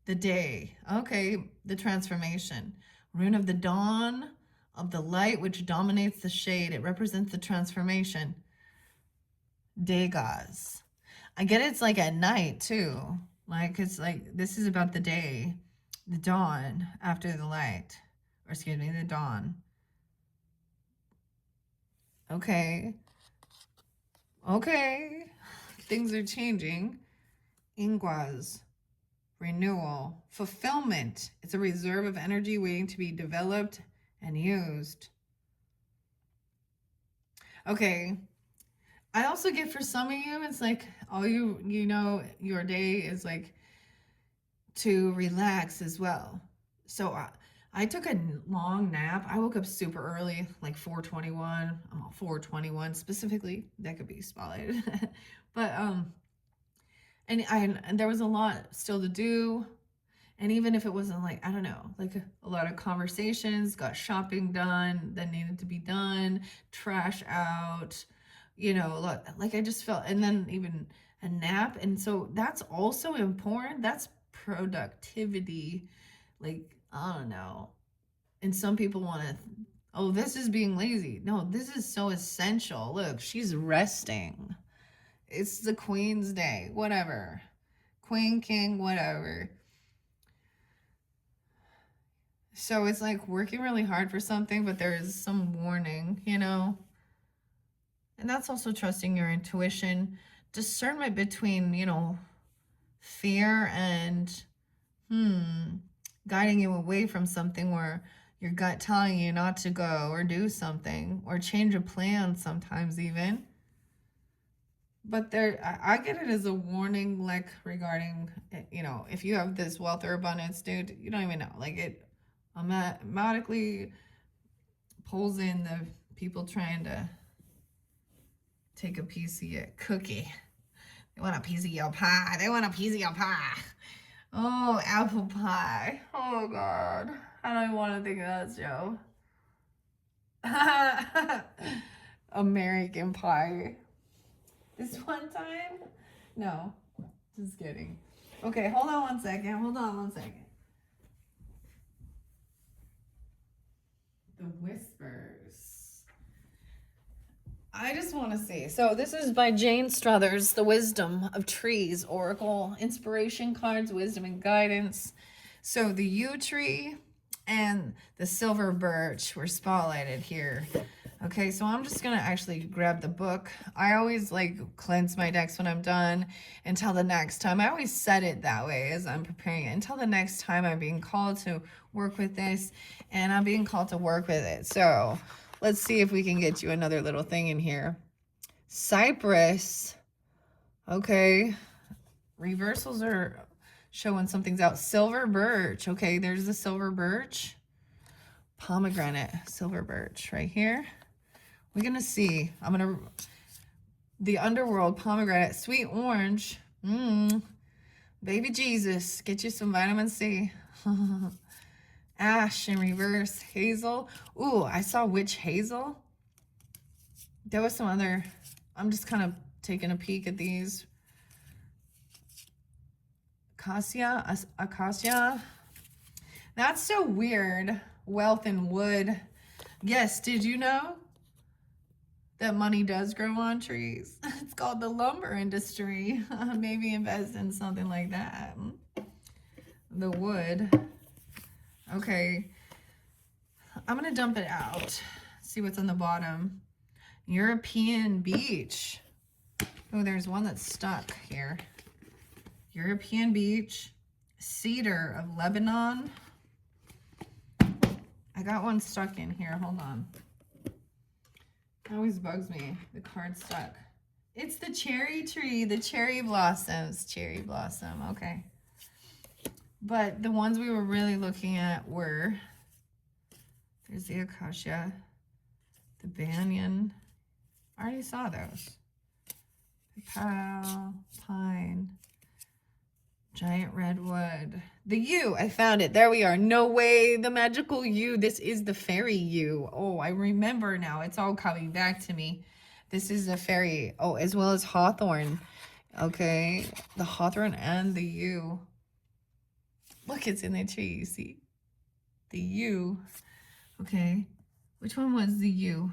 the day. Okay, the transformation. Rune of the dawn. of the light which dominates the shade. It represents the transformation. Degas. I get it's like at night too. Like it's like this is about the day, the dawn after the light. Or excuse me, the dawn. Okay. Okay. Things are changing. Inguas. Renewal. Fulfillment. It's a reserve of energy waiting to be developed and used. Okay. I also get for some of you, it's like all you know, your day is like to relax as well. So I took a long nap. I woke up super early, like 4:21. I'm on 4:21 specifically. That could be spotlighted. But and there was a lot still to do. And even if it wasn't like, I don't know, like a lot of conversations, got shopping done that needed to be done, trash out, you know, a lot, like I just felt, and then even a nap. And so that's also important. That's productivity. Like, I don't know. And some people want to, oh, this is being lazy. No, this is so essential. Look, she's resting. It's the Queen's Day, whatever. Queen, king, whatever. So it's like working really hard for something, but there is some warning, you know? And that's also trusting your intuition, discernment between, you know, fear and, guiding you away from something where your gut telling you not to go or do something or change a plan sometimes even. But there, I get it as a warning, like regarding, you know, if you have this wealth or abundance, dude, you don't even know. Like it automatically pulls in the people trying to take a piece of your cookie. They want a piece of your pie. They want a piece of your pie. Oh, apple pie. Oh, God. I don't even want to think of that show. American Pie. This one time? No. Just kidding. Okay, hold on one second. Hold on one second. The Whispers. I just want to see. So this is by Jane Struthers, The Wisdom of Trees, Oracle, Inspiration Cards, Wisdom and Guidance. So the yew tree and the silver birch were spotlighted here. Okay, so I'm just going to actually grab the book. I always like cleanse my decks when I'm done until the next time. I always set it that way as I'm preparing it. Until the next time I'm being called to work with this, and I'm being called to work with it. So let's see if we can get you another little thing in here. Cypress. Okay. Reversals are showing something's out. Silver birch. Okay, there's the silver birch. Pomegranate, silver birch right here. We're going to see. The underworld, pomegranate, sweet orange. Baby Jesus, get you some vitamin C. Ash in reverse, hazel. Ooh, I saw witch hazel. There was some other, I'm just kind of taking a peek at these. Acacia. That's so weird. Wealth and wood. Yes, did you know that money does grow on trees? It's called the lumber industry. Maybe invest in something like that. The wood. Okay. I'm going to dump it out. See what's on the bottom. European beach. Oh, there's one that's stuck here. European beach. Cedar of Lebanon. I got one stuck in here. Hold on. It always bugs me. The card's stuck. It's the cherry tree. The cherry blossoms. Cherry blossom. Okay. But the ones we were really looking at were, there's the acacia, the banyan. I already saw those. The pine, giant redwood. The yew, I found it. There we are. No way, the magical yew. This is the fairy yew. Oh, I remember now. It's all coming back to me. This is the fairy. Oh, as well as hawthorn. Okay, the hawthorn and the yew. Look, it's in the tree, you see? The yew. Okay. Which one was the U?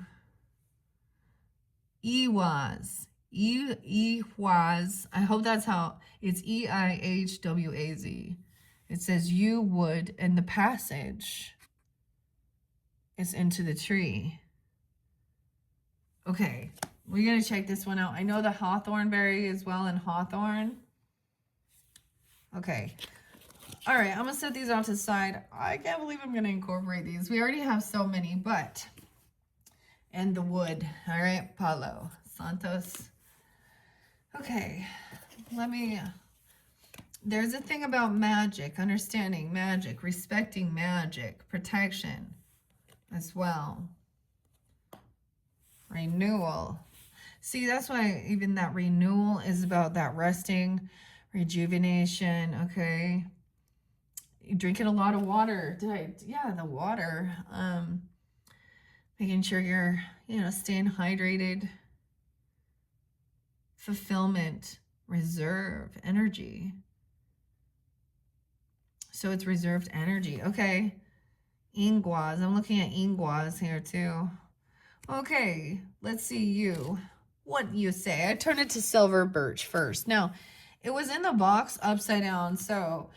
Ehwaz. Ehwaz. I hope that's how it's Eihwaz. It says you would, and the passage is into the tree. Okay, we're gonna check this one out. I know the hawthorn berry as well in hawthorn. Okay. All right, I'm gonna set these off to the side. I can't believe I'm gonna incorporate these. We already have so many, but, and the wood. All right, Palo Santos. Okay, there's a thing about magic, understanding magic, respecting magic, protection as well. Renewal. See, that's why even that renewal is about that resting, rejuvenation, okay? You're drinking a lot of water. Yeah, the water. Making sure you're, staying hydrated. Fulfillment, reserve, energy. So it's reserved energy. Okay. Ingwaz. I'm looking at Ingwaz here too. Okay, let's see you. What you say? I turned it to silver birch first. Now, it was in the box upside down, so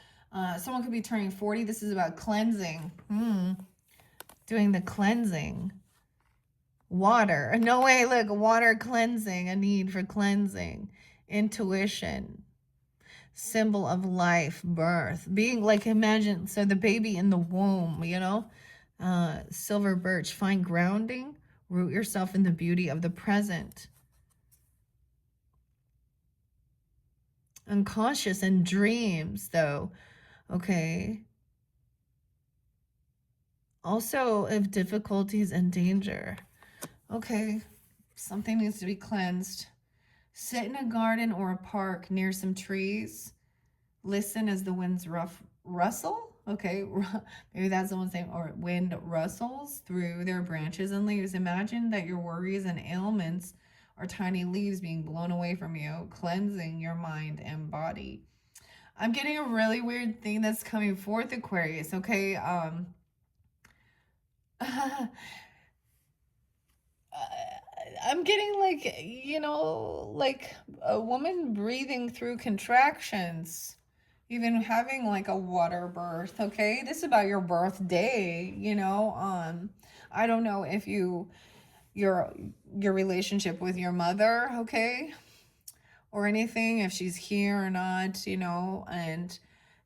someone could be turning 40. This is about cleansing. Doing the cleansing. Water. No way, look, water cleansing, a need for cleansing. Intuition. Symbol of life, birth. Being like, imagine, so the baby in the womb, silver birch. Find grounding. Root yourself in the beauty of the present. Unconscious and dreams, though. Okay. Also, of difficulties and danger. Okay. Something needs to be cleansed. Sit in a garden or a park near some trees. Listen as the winds rustle. Okay, maybe that's the one saying, or wind rustles through their branches and leaves. Imagine that your worries and ailments are tiny leaves being blown away from you, cleansing your mind and body. I'm getting a really weird thing that's coming forth, Aquarius, okay? I'm getting like a woman breathing through contractions. Even having like a water birth, okay? This is about your birthday, I don't know if your relationship with your mother, okay? Or anything, if she's here or not, and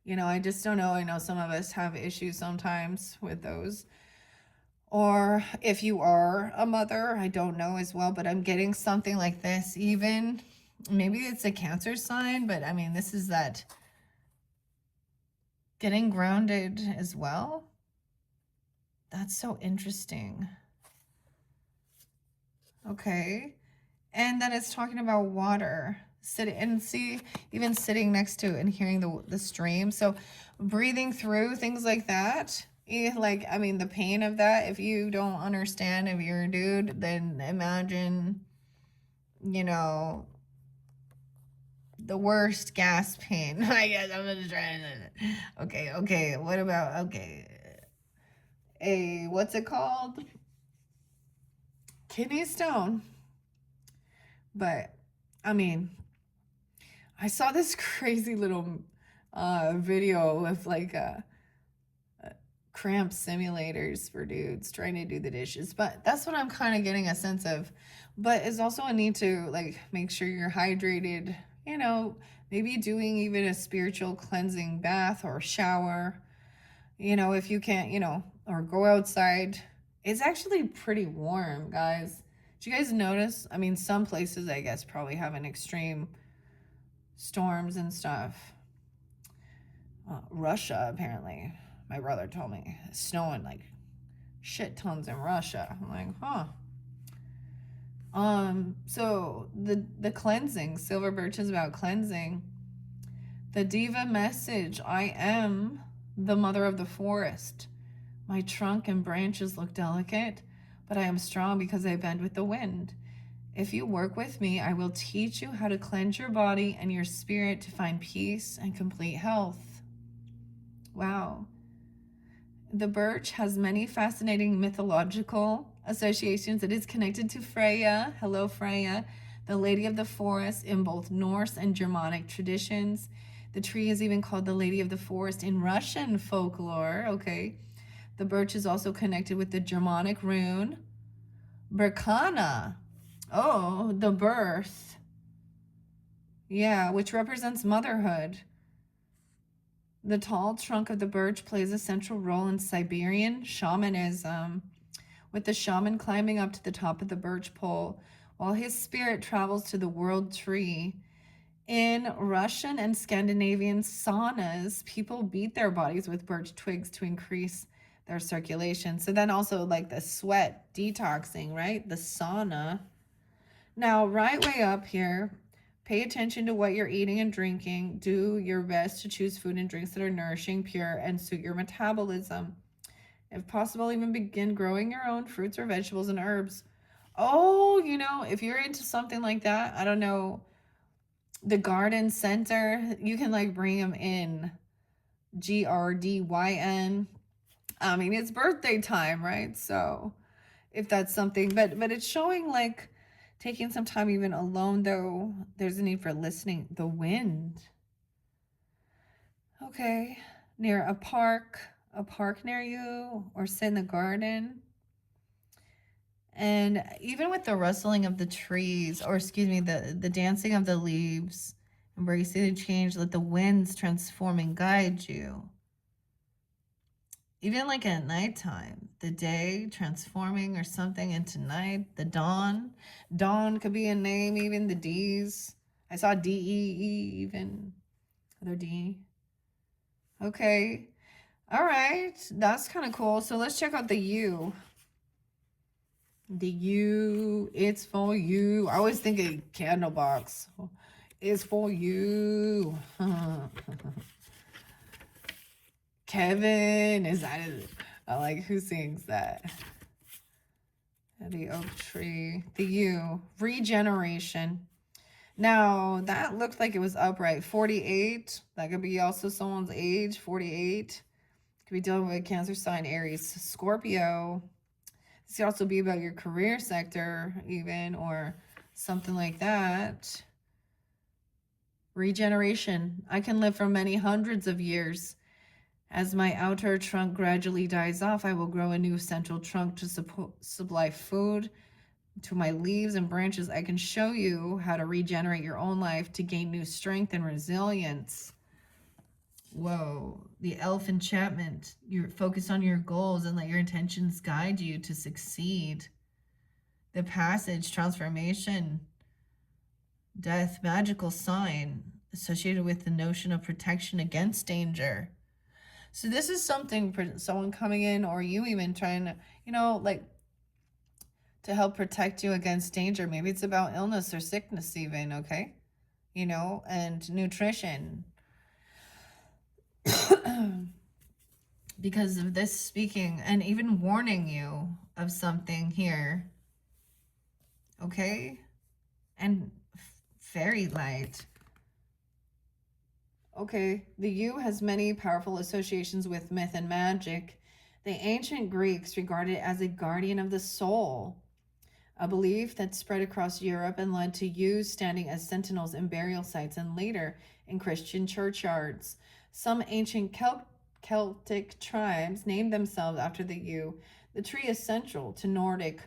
I just don't know. I know some of us have issues sometimes with those. Or if you are a mother, I don't know as well, but I'm getting something like this even. Maybe it's a Cancer sign, but I mean, this is that getting grounded as well. That's so interesting. Okay. And then it's talking about water. Even sitting next to it and hearing the stream. So breathing through things like that. The pain of that, if you don't understand, if you're a dude, then imagine, the worst gas pain. I guess I'm gonna try to. Okay. What about what's it called? Kidney stone. But I saw this crazy little video of cramp simulators for dudes trying to do the dishes, but that's what I'm kind of getting a sense of. But it's also a need to make sure you're hydrated, maybe doing even a spiritual cleansing bath or shower, if you can't, or go outside. It's actually pretty warm, guys. Did you guys notice? Some places I guess probably have an extreme storms and stuff. Russia, apparently. My brother told me it's snowing like shit tons in Russia. I'm like, huh. So the cleansing, silver birch is about cleansing. The diva message, I am the mother of the forest. My trunk and branches look delicate, but I am strong because I bend with the wind. If you work with me, I will teach you how to cleanse your body and your spirit to find peace and complete health. Wow. The birch has many fascinating mythological associations. It is connected to Freya, hello Freya, the Lady of the Forest in both Norse and Germanic traditions. The tree is even called the Lady of the Forest in Russian folklore, okay? The birch is also connected with the Germanic rune, Berkana. Oh, the birth. Yeah, which represents motherhood. The tall trunk of the birch plays a central role in Siberian shamanism, with the shaman climbing up to the top of the birch pole while his spirit travels to the world tree. In Russian and Scandinavian saunas, people beat their bodies with birch twigs to increase their circulation. So then also like the sweat detoxing, right? The sauna. Now, right way up here, pay attention to what you're eating and drinking. Do your best to choose food and drinks that are nourishing, pure, and suit your metabolism. If possible, even begin growing your own fruits or vegetables and herbs. Oh, you know, if you're into something like that, I don't know, the garden center, you can like bring them in. GRDYN. I mean, it's birthday time, right? So if that's something, but it's showing like taking some time even alone, though there's a need for listening. The wind. Okay. Near a park near you, or sit in the garden. And even with the rustling of the trees, or excuse me, the dancing of the leaves, embracing the change, let the winds transform and guide you. Even like at nighttime, the day transforming or something into night, the dawn. Dawn could be a name, even the D's. I saw DEE, even other D. Okay. All right. That's kind of cool. So let's check out the U. The U, it's for you. I always think a candle box. It's for you. Kevin, is that it? I like, who sings that? The oak tree. The U, regeneration. Now, that looked like it was upright. 48. That could be also someone's age. 48. Could be dealing with Cancer sign, Aries, Scorpio. This could also be about your career sector, even, or something like that. Regeneration. I can live for many hundreds of years. As my outer trunk gradually dies off, I will grow a new central trunk to supply food to my leaves and branches. I can show you how to regenerate your own life to gain new strength and resilience. Whoa, the elf enchantment. You're focused on your goals and let your intentions guide you to succeed. The passage, transformation, death, magical sign associated with the notion of protection against danger. So this is something for someone coming in, or you even trying to, you know, like to help protect you against danger. Maybe it's about illness or sickness even, okay? You know, and nutrition. Because of this speaking and even warning you of something here, okay? And fairy light. Okay, the U has many powerful associations with myth and magic. The ancient Greeks regarded it as a guardian of the soul, a belief that spread across Europe and led to U's standing as sentinels in burial sites and later in Christian churchyards. Some ancient Celtic tribes named themselves after the U. The tree is central to Nordic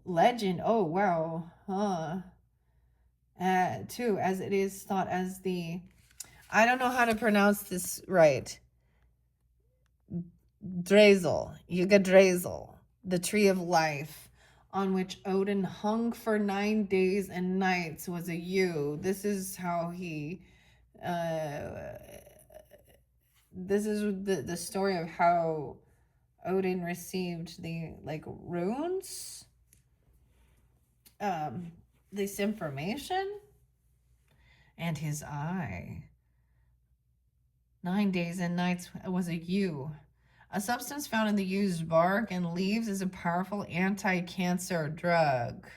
legend. Oh, wow. Too, as it is thought as the, I don't know how to pronounce this right. Drazel, Yggdrasil, the tree of life, on which Odin hung for 9 days and nights, was a yew. This is how he, this is the story of how Odin received the, like, runes, this information, and his eye. 9 days and nights was a yew. A substance found in the yew's bark and leaves is a powerful anti-cancer drug.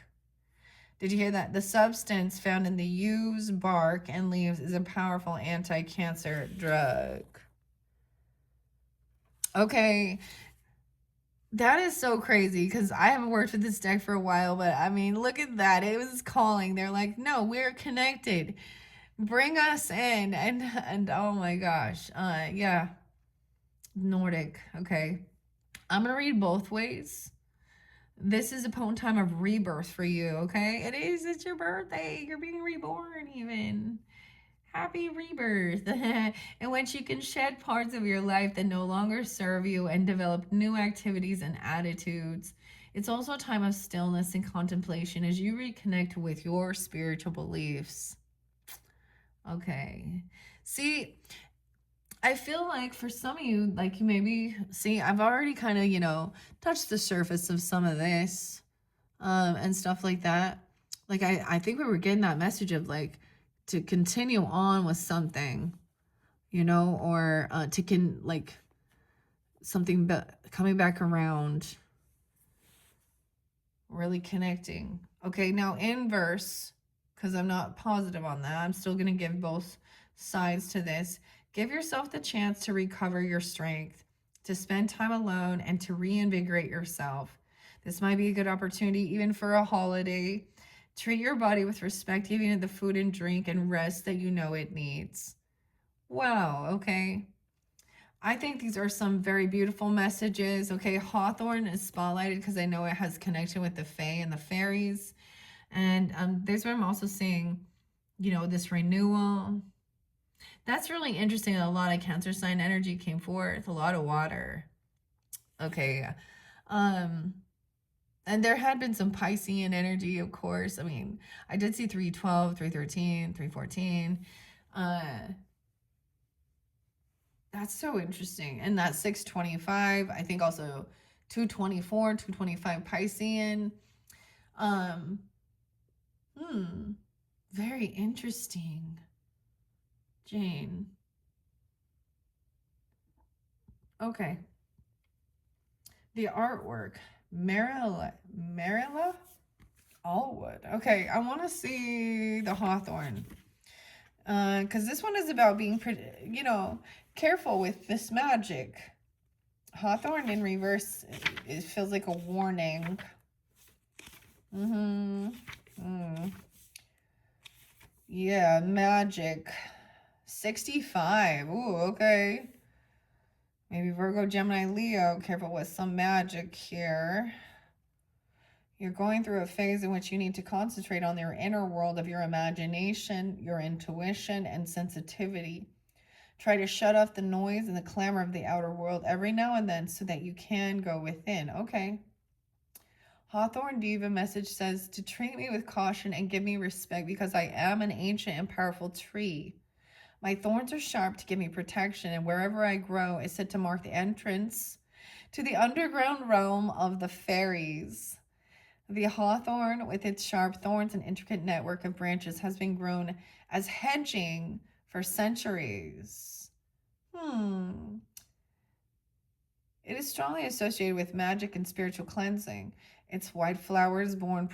Did you hear that? The substance found in the yew's bark and leaves is a powerful anti-cancer drug. Okay. That is so crazy because I haven't worked with this deck for a while, but I mean, look at that. It was calling. They're like, no, we're connected. Bring us in. And oh my gosh. Yeah. Nordic. Okay. I'm gonna read both ways. This is a potent time of rebirth for you, okay? It is. It's your birthday. You're being reborn, even. Happy rebirth, in which you can shed parts of your life that no longer serve you and develop new activities and attitudes. It's also a time of stillness and contemplation as you reconnect with your spiritual beliefs. Okay. See, I feel like for some of you, like you maybe see, I've already kind of, touched the surface of some of this, and stuff like that. Like I think we were getting that message of like to continue on with something, or like something coming back around, really connecting. Okay, now inverse, because I'm not positive on that. I'm still going to give both sides to this. Give yourself the chance to recover your strength, to spend time alone, and to reinvigorate yourself. This might be a good opportunity even for a holiday. Treat your body with respect, giving it the food and drink and rest that you know it needs. Wow, okay. I think these are some very beautiful messages. Okay, Hawthorn is spotlighted because I know it has connection with the Fae and the fairies. And there's where I'm also seeing, this renewal. That's really interesting. A lot of Cancer sign energy came forth, a lot of water. Okay. Um, and there had been some Piscean energy, of course. I mean, I did see 312, 313, 314. That's so interesting. And that 625, I think also 224, 225 Piscean. Um, Very interesting. Jane. Okay. The artwork. Marilla Allwood. Okay, I want to see the Hawthorn. Because this one is about being, careful with this magic. Hawthorn in reverse, it feels like a warning. Yeah, magic. 65. Ooh, okay. Maybe Virgo, Gemini, Leo. Careful with some magic here. You're going through a phase in which you need to concentrate on your inner world of your imagination, your intuition, and sensitivity. Try to shut off the noise and the clamor of the outer world every now and then so that you can go within. Okay. Hawthorn Diva message says to treat me with caution and give me respect because I am an ancient and powerful tree. My thorns are sharp to give me protection, and wherever I grow is said to mark the entrance to the underground realm of the fairies. The hawthorn, with its sharp thorns and intricate network of branches, has been grown as hedging for centuries. It is strongly associated with magic and spiritual cleansing. Its white flowers, born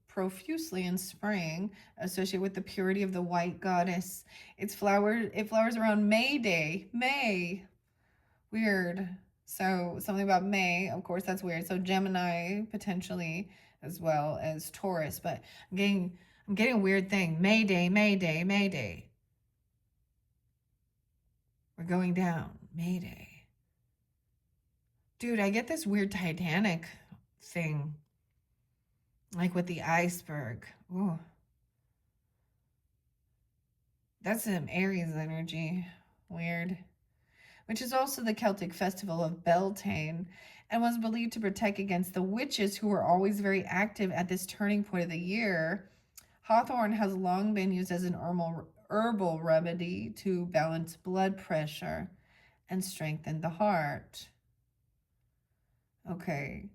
profusely in spring, associated with the purity of the white goddess. It flowers around May Day. May. Weird. So something about May, of course, that's weird. So Gemini potentially, as well as Taurus. But I'm getting a weird thing. May Day, May Day, May Day. We're going down. May Day. Dude, I get this weird Titanic thing. Like with the iceberg. Ooh. That's some Aries energy. Weird. Which is also the Celtic festival of Beltane, and was believed to protect against the witches who were always very active at this turning point of the year. Hawthorn has long been used as an herbal remedy to balance blood pressure and strengthen the heart. Okay.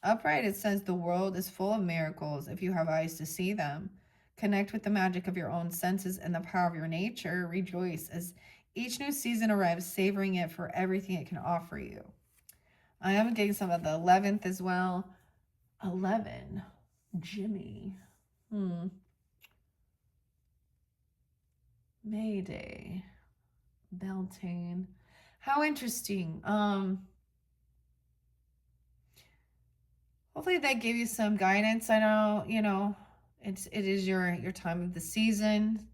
Upright, it says the world is full of miracles if you have eyes to see them. Connect with the magic of your own senses and the power of your nature. Rejoice as each new season arrives, savoring it for everything it can offer you. I am getting some of the 11th as well. 11. Jimmy. Mayday. Beltane. How interesting. Hopefully that gave you some guidance. I know, you know, it is your time of the season.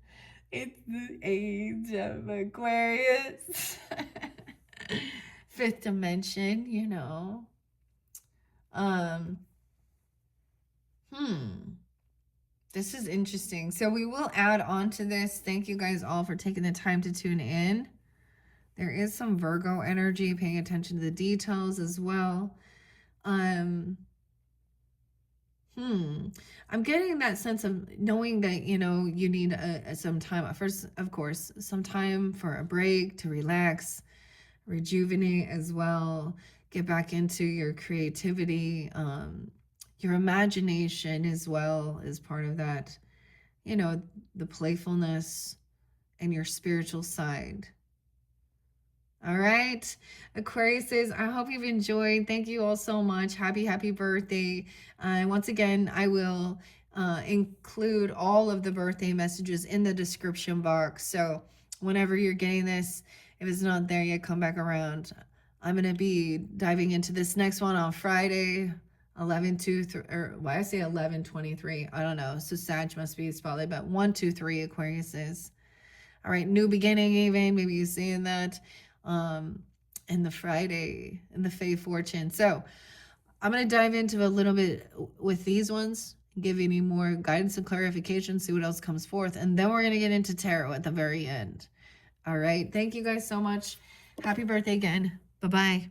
It's the age of Aquarius. Fifth dimension, you know. Um, hmm. This is interesting. So we will add on to this. Thank you guys all for taking the time to tune in. There is some Virgo energy, paying attention to the details as well. Um, I'm getting that sense of knowing that, you know, you need some time. First, of course, some time for a break to relax, rejuvenate as well, get back into your creativity, your imagination as well is part of that, you know, the playfulness and your spiritual side. All right, Aquariuses, I hope you've enjoyed. Thank you all so much. Happy birthday. Once again, I will include all of the birthday messages in the description box. So whenever you're getting this, if it's not there yet, come back around. I'm going to be diving into this next one on Friday, 11 2 3, or why I say 11:23. I don't know. So Sag must be spotlight, but 1 2 3 Aquariuses. All right, new beginning, even maybe you're seeing that in the Friday in the Fae Fortune. So I'm going to dive into a little bit with these ones, give you more guidance and clarification, see what else comes forth, and then we're going to get into tarot at the very end. All right, thank you guys so much. Happy birthday again. Bye-bye.